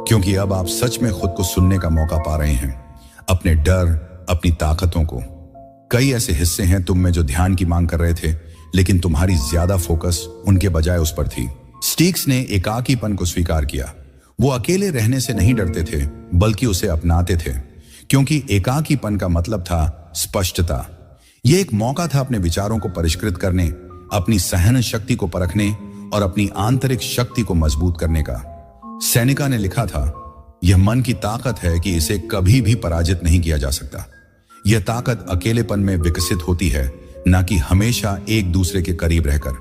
क्योंकि अब आप सच में खुद को सुनने का मौका पा रहे हैं। अपने डर, अपनी ताकतों को। कई ऐसे हिस्से हैं तुम में जो ध्यान की मांग कर रहे थे, लेकिन तुम्हारी ज्यादा फोकस उनके बजाय उस पर थी। स्टीक्स ने एकाकीपन को स्वीकार किया। वो अकेले रहने से नहीं डरते थे, बल्कि उसे अपनाते थे, क्योंकि एकाकीपन का मतलब था स्पष्टता। यह एक मौका था अपने विचारों को परिष्कृत करने, अपनी सहन शक्ति को परखने और अपनी आंतरिक शक्ति को मजबूत करने का। सेनेका ने लिखा था, यह मन की ताकत है कि इसे कभी भी पराजित नहीं किया जा सकता। यह ताकत अकेलेपन में विकसित होती है, न कि हमेशा एक दूसरे के करीब रहकर।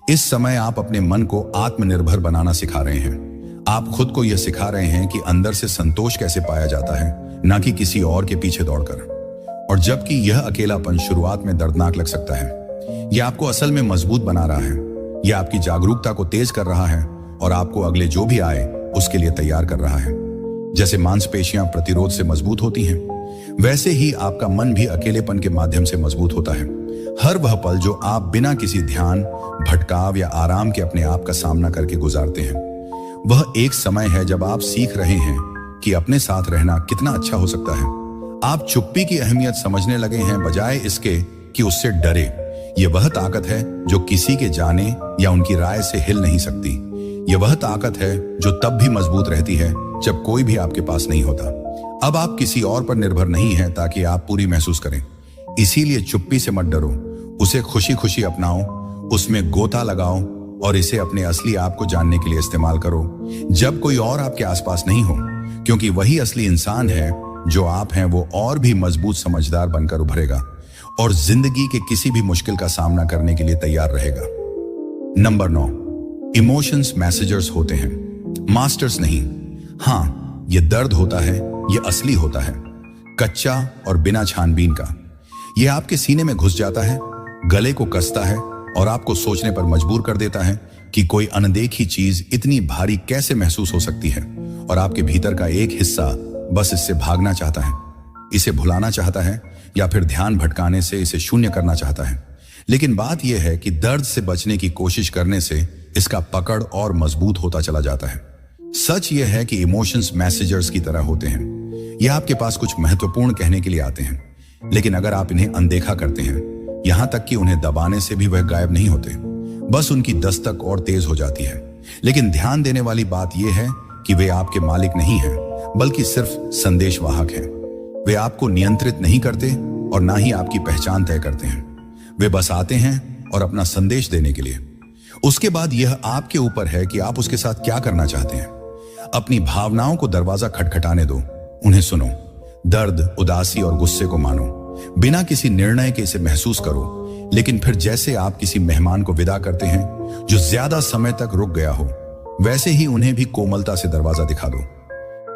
इस समय आप अपने मन को आत्मनिर्भर बनाना सिखा रहे हैं। आप खुद को यह सिखा रहे हैं कि अंदर से संतोष कैसे पाया जाता है, ना कि किसी और के पीछे दौड़कर। और जबकि यह अकेलापन शुरुआत में दर्दनाक लग सकता है, यह आपको असल में मजबूत बना रहा है। यह आपकी जागरूकता को तेज कर रहा है और आपको अगले जो भी आए उसके लिए तैयार कर रहा है। जैसे मांसपेशियां प्रतिरोध से मजबूत होती हैं, वैसे ही आपका मन भी अकेलेपन के माध्यम से मजबूत होता है। हर वह पल जो आप बिना किसी ध्यान, भटकाव या आराम के अपने आप का सामना करके गुजारते हैं, वह एक समय है जब आप सीख रहे हैं कि अपने साथ रहना कितना अच्छा हो सकता है। आप चुप्पी की अहमियत समझने लगे हैं, बजाय इसके कि उससे डरे। यह वह ताकत है जो किसी के जाने या उनकी राय से हिल नहीं सकती। यह वह ताकत है जो तब भी मजबूत रहती है जब कोई भी आपके पास नहीं होता। अब आप किसी और पर निर्भर नहीं हैं ताकि आप पूरी महसूस करें। इसीलिए चुप्पी से मत डरो, उसे खुशी खुशी अपनाओ, उसमें गोता लगाओ और इसे अपने असली आप को जानने के लिए इस्तेमाल करो जब कोई और आपके आसपास नहीं हो, क्योंकि वही असली इंसान है जो आप हैं। वो और भी मजबूत, समझदार बनकर उभरेगा और जिंदगी के किसी भी मुश्किल का सामना करने के लिए तैयार रहेगा। नंबर 9, इमोशंस मैसेजर्स होते हैं, मास्टर्स नहीं। हाँ, यह दर्द होता है, यह असली होता है, कच्चा और बिना छानबीन का। यह आपके सीने में घुस जाता है, गले को कसता है और आपको सोचने पर मजबूर कर देता है कि कोई अनदेखी चीज इतनी भारी कैसे महसूस हो सकती है। और आपके भीतर का एक हिस्सा बस इससे भागना चाहता है, इसे भुलाना चाहता है या फिर ध्यान भटकाने से इसे शून्य करना चाहता है। लेकिन बात यह है कि दर्द से बचने की कोशिश करने से इसका पकड़ और मजबूत होता चला जाता है। सच यह है कि इमोशंस मैसेजर्स की तरह होते हैं। यह आपके पास कुछ महत्वपूर्ण कहने के लिए आते हैं, लेकिन अगर आप इन्हें अनदेखा करते हैं, यहां तक कि उन्हें दबाने से भी वह गायब नहीं होते, बस उनकी दस्तक और तेज हो जाती है। लेकिन ध्यान देने वाली बात यह है कि वे आपके मालिक नहीं हैं, बल्कि सिर्फ संदेशवाहक हैं। वे आपको नियंत्रित नहीं करते और ना ही आपकी पहचान तय करते हैं। वे बस आते हैं और अपना संदेश देने के लिए। उसके बाद यह आपके ऊपर है कि आप उसके साथ क्या करना चाहते हैं। अपनी भावनाओं को दरवाजा खटखटाने दो, उन्हें सुनो, दर्द, उदासी और गुस्से को मानो, बिना किसी निर्णय के इसे महसूस करो। लेकिन फिर जैसे आप किसी मेहमान को विदा करते हैं जो ज्यादा समय तक रुक गया हो, वैसे ही उन्हें भी कोमलता से दरवाजा दिखा दो।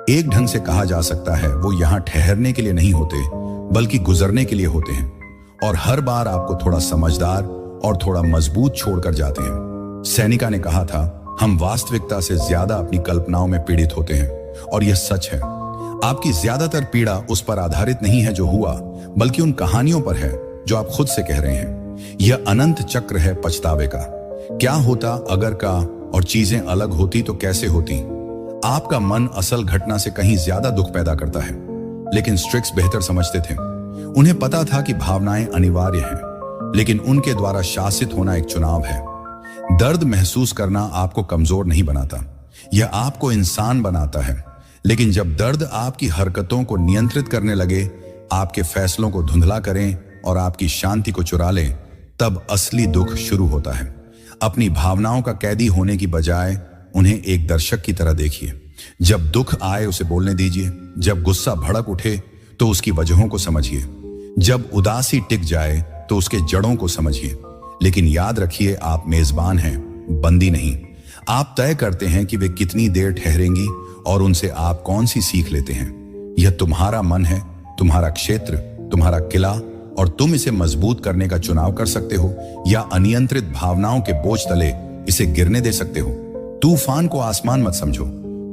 एक ढंग से कहा जा सकता है वो यहां ठहरने के लिए नहीं होते, बल्कि गुजरने के लिए होते हैं। और हर बार आपको थोड़ा समझदार और थोड़ा मजबूत छोड़कर जाते हैं। सैनिका ने कहा था, हम वास्तविकता से ज्यादा अपनी कल्पनाओं में पीड़ित होते हैं, और यह सच है। आपकी ज्यादातर पीड़ा उस पर आधारित नहीं है जो हुआ, बल्कि उन कहानियों पर है जो आप खुद से कह रहे हैं। यह अनंत चक्र है पछतावे का। क्या होता अगर का, और चीजें अलग होती तो कैसे होती। आपका मन असल घटना से कहीं ज्यादा दुख पैदा करता है। लेकिन स्ट्रिक्स बेहतर समझते थे। उन्हें पता था कि भावनाएं अनिवार्य हैं, लेकिन उनके द्वारा शासित होना एक चुनाव है। दर्द महसूस करना आपको कमजोर नहीं बनाता, यह आपको इंसान बनाता है। लेकिन जब दर्द आपकी हरकतों को नियंत्रित करने लगे, आपके फैसलों को धुंधला करें और आपकी शांति को चुरा लें, तब असली दुख शुरू होता है। अपनी भावनाओं का कैदी होने की बजाय उन्हें एक दर्शक की तरह देखिए। जब दुख आए उसे बोलने दीजिए। जब गुस्सा भड़क उठे तो उसकी वजहों को समझिए। जब उदासी टिक जाए तो उसके जड़ों को समझिए। लेकिन याद रखिए, आप मेजबान हैं, बंदी नहीं। आप तय करते हैं कि वे कितनी देर ठहरेंगी और उनसे आप कौन सी सीख लेते हैं। यह तुम्हारा मन है, तुम्हारा क्षेत्र, तुम्हारा किला, और तुम इसे मजबूत करने का चुनाव कर सकते हो या अनियंत्रित भावनाओं के बोझ तले इसे गिरने दे सकते हो। तूफान को आसमान मत समझो।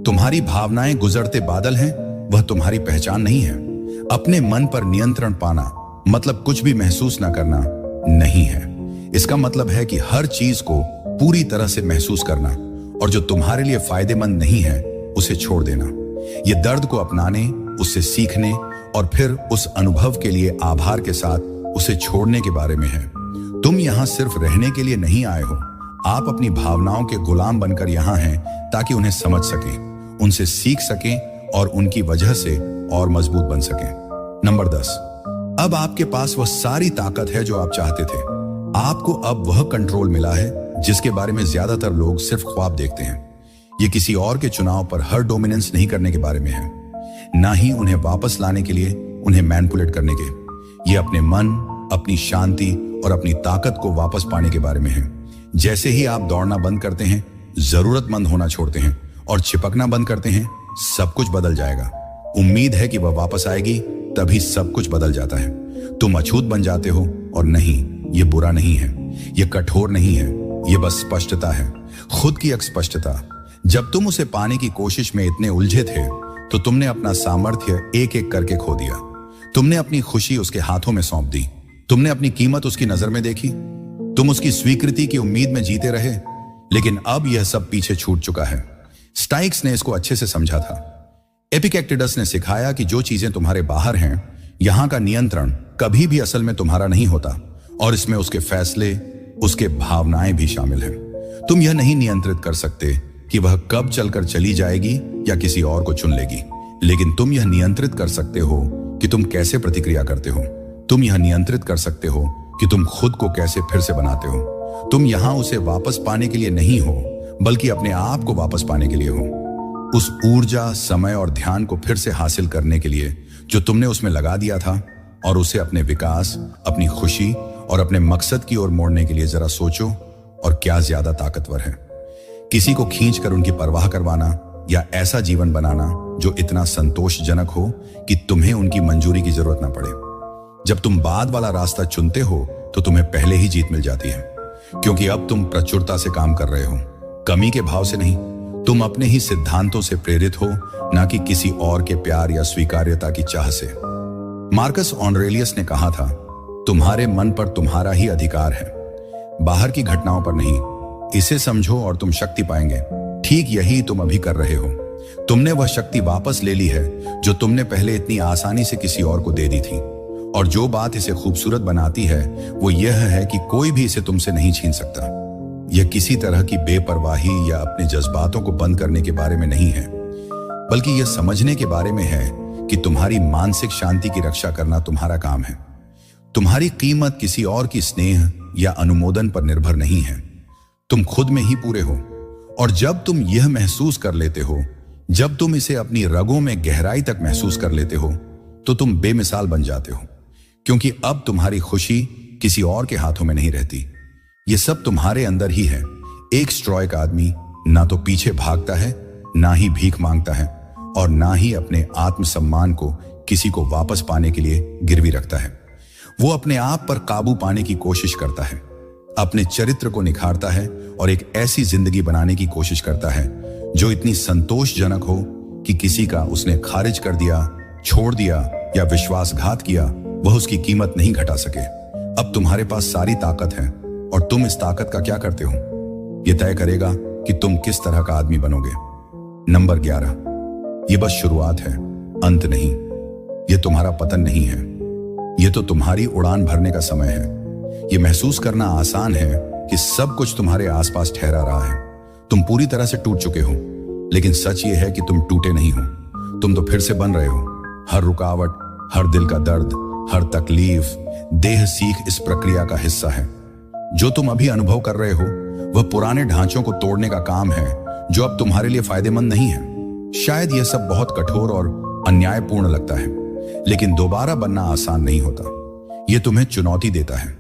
तुम्हारी भावनाएं गुजरते बादल हैं, वह तुम्हारी पहचान नहीं है। अपने मन पर नियंत्रण पाना मतलब कुछ भी महसूस न करना नहीं है। इसका मतलब है कि हर चीज को पूरी तरह से महसूस करना, और जो तुम्हारे लिए फायदेमंद नहीं है उसे छोड़ देना। यह दर्द को अपनाने, उससे सीखने और फिर उस अनुभव के लिए आभार के साथ उसे छोड़ने के बारे में है। तुम यहां सिर्फ रहने के लिए नहीं आए हो। आप अपनी भावनाओं के गुलाम बनकर यहां हैं ताकि उन्हें समझ सकें, उनसे सीख सकें और उनकी वजह से और मजबूत बन सकें। नंबर 10, अब आपके पास वह सारी ताकत है जो आप चाहते थे। आपको अब वह कंट्रोल मिला है जिसके बारे में ज्यादातर लोग सिर्फ ख्वाब देखते हैं। यह किसी और के चुनाव पर हर डोमिनेंस नहीं करने के बारे में है, ना ही उन्हें वापस लाने के लिए उन्हें मैनिपुलेट करने के। यह अपने मन, अपनी शांति और अपनी ताकत को वापस पाने के बारे में है। जैसे ही आप दौड़ना बंद करते हैं, जरूरतमंद होना छोड़ते हैं और चिपकना बंद करते हैं, सब कुछ बदल जाएगा। उम्मीद है कि वह वापस आएगी, तभी सब कुछ बदल जाता है। तुम अछूत बन जाते हो, और नहीं, ये बुरा नहीं है, ये कठोर नहीं है, ये बस स्पष्टता है, खुद की एक स्पष्टता। जब तुम उसे पाने की कोशिश में इतने उलझे थे तो तुमने अपना सामर्थ्य एक एक करके खो दिया। तुमने अपनी खुशी उसके हाथों में सौंप दी। तुमने अपनी कीमत उसकी नजर में देखी। तुम उसकी स्वीकृति की उम्मीद में जीते रहे, लेकिन अब यह सब पीछे छूट चुका है। स्टाइक्स ने इसको अच्छे से समझा था। एपिक्टेटस ने सिखाया कि जो चीजें तुम्हारे बाहर हैं, यहां का नियंत्रण कभी भी असल में तुम्हारा नहीं होता, और इसमें उसके फैसले, उसके भावनाएं भी शामिल हैं। तुम यह नहीं नियंत्रित कर सकते कि वह कब चलकर चली जाएगी या किसी और को चुन लेगी, लेकिन तुम यह नियंत्रित कर सकते हो कि तुम कैसे प्रतिक्रिया करते हो। तुम यह नियंत्रित कर सकते हो कि तुम खुद को कैसे फिर से बनाते हो। तुम यहां उसे वापस पाने के लिए नहीं हो, बल्कि अपने आप को वापस पाने के लिए हो। उस ऊर्जा, समय और ध्यान को फिर से हासिल करने के लिए जो तुमने उसमें लगा दिया था, और उसे अपने विकास, अपनी खुशी और अपने मकसद की ओर मोड़ने के लिए जरा सोचो, और क्या ज्यादा ताकतवर है, किसी को खींच कर उनकी परवाह करवाना या ऐसा जीवन बनाना जो इतना संतोषजनक हो कि तुम्हें उनकी मंजूरी की जरूरत ना पड़े। जब तुम बाद वाला रास्ता चुनते हो तो तुम्हें पहले ही जीत मिल जाती है, क्योंकि अब तुम प्रचुरता से काम कर रहे हो, कमी के भाव से नहीं। तुम अपने ही सिद्धांतों से प्रेरित हो, ना कि किसी और के प्यार या स्वीकार्यता की चाह से। मार्कस ऑरेलियस ने कहा था, तुम्हारे मन पर तुम्हारा ही अधिकार है, बाहर की घटनाओं पर नहीं। इसे समझो और तुम शक्ति पाएंगे। ठीक यही तुम अभी कर रहे हो। तुमने वह शक्ति वापस ले ली है जो तुमने पहले इतनी आसानी से किसी और को दे दी थी। और जो बात इसे खूबसूरत बनाती है वो यह है कि कोई भी इसे तुमसे नहीं छीन सकता। यह किसी तरह की बेपरवाही या अपने जज्बातों को बंद करने के बारे में नहीं है, बल्कि यह समझने के बारे में है कि तुम्हारी मानसिक शांति की रक्षा करना तुम्हारा काम है। तुम्हारी कीमत किसी और की स्नेह या अनुमोदन पर निर्भर नहीं है। तुम खुद में ही पूरे हो, और जब तुम यह महसूस कर लेते हो, जब तुम इसे अपनी रगों में गहराई तक महसूस कर लेते हो, तो तुम बेमिसाल बन जाते हो, क्योंकि अब तुम्हारी खुशी किसी और के हाथों में नहीं रहती। यह सब तुम्हारे अंदर ही है। एक स्ट्रॉइक आदमी ना तो पीछे भागता है, ना ही भीख मांगता है, और ना ही अपने आत्मसम्मान को किसी को वापस पाने के लिए गिरवी रखता है। वो अपने आप पर काबू पाने की कोशिश करता है, अपने चरित्र को निखारता है और एक ऐसी जिंदगी बनाने की कोशिश करता है जो इतनी संतोषजनक हो कि किसी का उसने खारिज कर दिया, छोड़ दिया या विश्वासघात किया वह उसकी कीमत नहीं घटा सके। अब तुम्हारे पास सारी ताकत है, और तुम इस ताकत का क्या करते हो यह तय करेगा कि तुम किस तरह का आदमी बनोगे। नंबर 11, यह बस शुरुआत है, अंत नहीं। यह तुम्हारा पतन नहीं है, यह तो तुम्हारी उड़ान भरने का समय है। यह महसूस करना आसान है कि सब कुछ तुम्हारे आसपास ठहरा रहा है। तुम पूरी तरह से टूट चुके हो, लेकिन सच यह है कि तुम टूटे नहीं हो। तुम तो फिर से बन रहे हो। हर रुकावट, हर दिल का दर्द, हर तकलीफ, देह सीख इस प्रक्रिया का हिस्सा है। जो तुम अभी अनुभव कर रहे हो वह पुराने ढांचों को तोड़ने का काम है जो अब तुम्हारे लिए फायदेमंद नहीं है। शायद यह सब बहुत कठोर और अन्यायपूर्ण लगता है, लेकिन दोबारा बनना आसान नहीं होता। यह तुम्हें चुनौती देता है,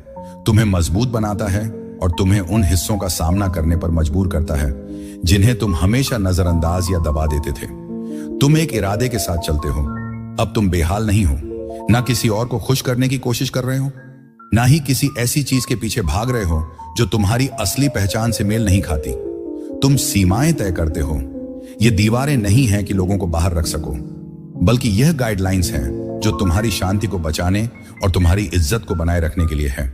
तुम्हें मजबूत बनाता है, और तुम्हें उन हिस्सों का सामना करने पर मजबूर करता है जिन्हें तुम हमेशा नजरअंदाज या दबा देते थे। तुम एक इरादे के साथ चलते हो। अब तुम बेहाल नहीं हो, ना किसी और को खुश करने की कोशिश कर रहे हो, ना ही किसी ऐसी चीज के पीछे भाग रहे हो जो तुम्हारी असली पहचान से मेल नहीं खाती। तुम सीमाएं तय करते हो। ये दीवारें नहीं हैं कि लोगों को बाहर रख सको, बल्कि यह गाइडलाइंस हैं जो तुम्हारी शांति को बचाने और तुम्हारी इज्जत को बनाए रखने के लिए है।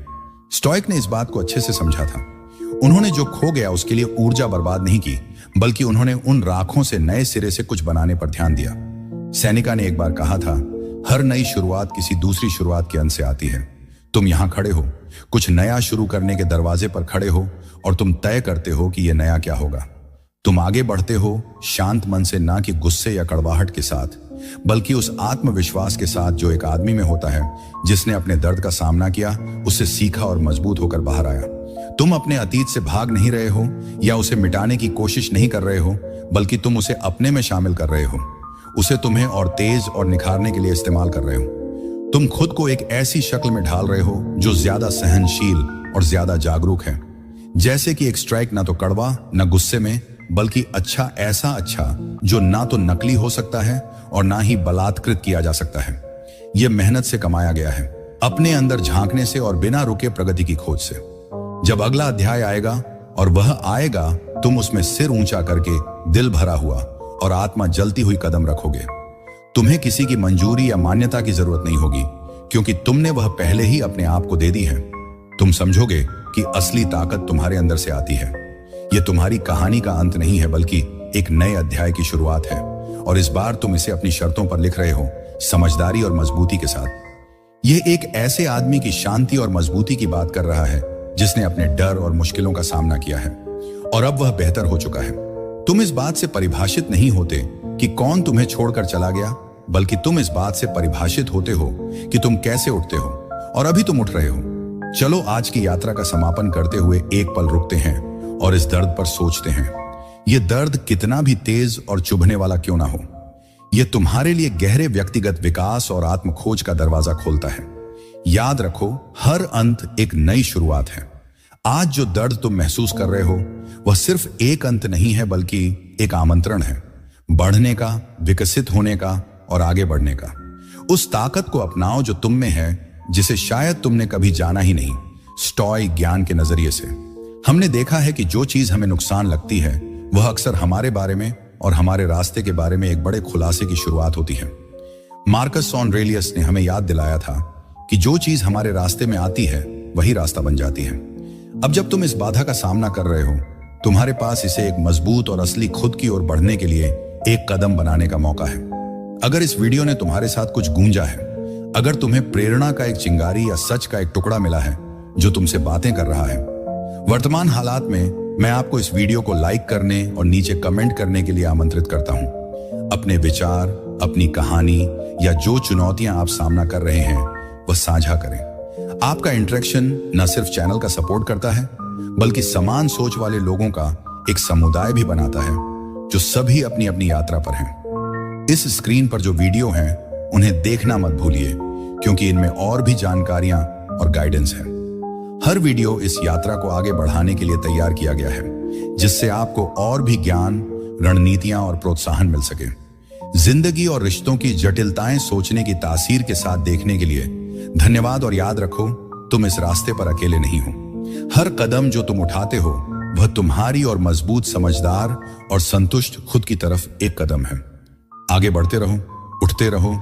स्टोइक ने इस बात को अच्छे से समझा था। उन्होंने जो खो गया उसके लिए ऊर्जा बर्बाद नहीं की, बल्कि उन्होंने उन राखों से नए सिरे से कुछ बनाने पर ध्यान दिया। सेनेका ने एक बार कहा था, हर नई शुरुआत किसी दूसरी शुरुआत के अंत से आती है। तुम यहां खड़े हो, कुछ नया शुरू करने के दरवाजे पर खड़े हो, और तुम तय करते हो कि यह नया क्या होगा। तुम आगे बढ़ते हो शांत मन से, ना कि गुस्से या कड़वाहट के साथ, बल्कि उस आत्मविश्वास के साथ जो एक आदमी में होता है जिसने अपने दर्द का सामना किया, उससे सीखा और मजबूत होकर बाहर आया। तुम अपने अतीत से भाग नहीं रहे हो या उसे मिटाने की कोशिश नहीं कर रहे हो, बल्कि तुम उसे अपने में शामिल कर रहे हो। उसे तुम्हें और तेज और निखारने के लिए इस्तेमाल कर रहे हो। तुम खुद को एक ऐसी शक्ल में ढाल रहे हो जो ज्यादा सहनशील और ज्यादा जागरूक है। जैसे कि एक स्ट्राइक ना तो कड़वा, ना गुस्से में, बल्कि अच्छा ऐसा अच्छा जो ना तो नकली हो सकता है और ना ही बलात्कृत किया जा सकता है। यह मेहनत से कमाया गया है, अपने अंदर झांकने से और बिना रुके प्रगति की खोज से। जब अगला अध्याय आएगा और वह आएगा, तुम उसमें सिर ऊंचा करके दिल भरा हुआ और आत्मा जलती हुई कदम रखोगे। तुम्हें किसी की मंजूरी या मान्यता की जरूरत नहीं होगी, क्योंकि तुमने वह पहले ही अपने आप को दे दी है। तुम समझोगे कि असली ताकत तुम्हारे अंदर से आती है। यह तुम्हारी कहानी का अंत नहीं है, बल्कि एक नए अध्याय की शुरुआत है। और इस बार तुम इसे अपनी शर्तों पर लिख रहे हो, समझदारी और मजबूती के साथ। यह एक ऐसे आदमी की शांति और मजबूती की बात कर रहा है जिसने अपने डर और मुश्किलों का सामना किया है और अब वह बेहतर हो चुका है। तुम इस बात से परिभाषित नहीं होते कि कौन तुम्हें छोड़कर चला गया, बल्कि तुम इस बात से परिभाषित होते हो कि तुम कैसे उठते हो, और अभी तुम उठ रहे हो। चलो आज की यात्रा का समापन करते हुए एक पल रुकते हैं और इस दर्द पर सोचते हैं। यह दर्द कितना भी तेज और चुभने वाला क्यों ना हो, यह तुम्हारे लिए गहरे व्यक्तिगत विकास और आत्म खोज का दरवाजा खोलता है। याद रखो, हर अंत एक नई शुरुआत है। आज जो दर्द तुम महसूस कर रहे हो वह सिर्फ एक अंत नहीं है, बल्कि एक आमंत्रण है बढ़ने का, विकसित होने का और आगे बढ़ने का। उस ताकत को अपनाओ जो तुम में है, जिसे शायद तुमने कभी जाना ही नहीं। स्टोइक ज्ञान के नजरिए से हमने देखा है कि जो चीज हमें नुकसान लगती है वह अक्सर हमारे बारे में और हमारे रास्ते के बारे में एक बड़े खुलासे की शुरुआत होती है। मार्कस ऑरेलियस ने हमें याद दिलाया था कि जो चीज हमारे रास्ते में आती है वही रास्ता बन जाती है। अब जब तुम इस बाधा का सामना कर रहे हो, तुम्हारे पास इसे एक मजबूत और असली खुद की ओर बढ़ने के लिए एक कदम बनाने का मौका है। अगर इस वीडियो ने तुम्हारे साथ कुछ गूंजा है, अगर तुम्हें प्रेरणा का एक चिंगारी या सच का एक टुकड़ा मिला है जो तुमसे बातें कर रहा है, वर्तमान हालात में मैं आपको इस वीडियो को लाइक करने और नीचे कमेंट करने के लिए आमंत्रित करता हूं। अपने विचार, अपनी कहानी या जो चुनौतियां आप सामना कर रहे हैं वह साझा करें। आपका इंटरेक्शन न सिर्फ चैनल का सपोर्ट करता है, बल्कि समान सोच वाले लोगों का एक समुदाय भी बनाता है जो सभी अपनी अपनी यात्रा पर हैं। इस स्क्रीन पर जो वीडियो हैं उन्हें देखना मत भूलिए, क्योंकि इनमें और भी जानकारियां और गाइडेंस है। हर वीडियो इस यात्रा को आगे बढ़ाने के लिए तैयार किया गया है, जिससे आपको और भी ज्ञान, रणनीतियां और प्रोत्साहन मिल सके। जिंदगी और रिश्तों की जटिलताएं सोचने की तासीर के साथ देखने के लिए धन्यवाद। और याद रखो, तुम इस रास्ते पर अकेले नहीं हो। हर कदम जो तुम उठाते हो वह तुम्हारी और मजबूत, समझदार और संतुष्ट खुद की तरफ एक कदम है। आगे बढ़ते रहो, उठते रहो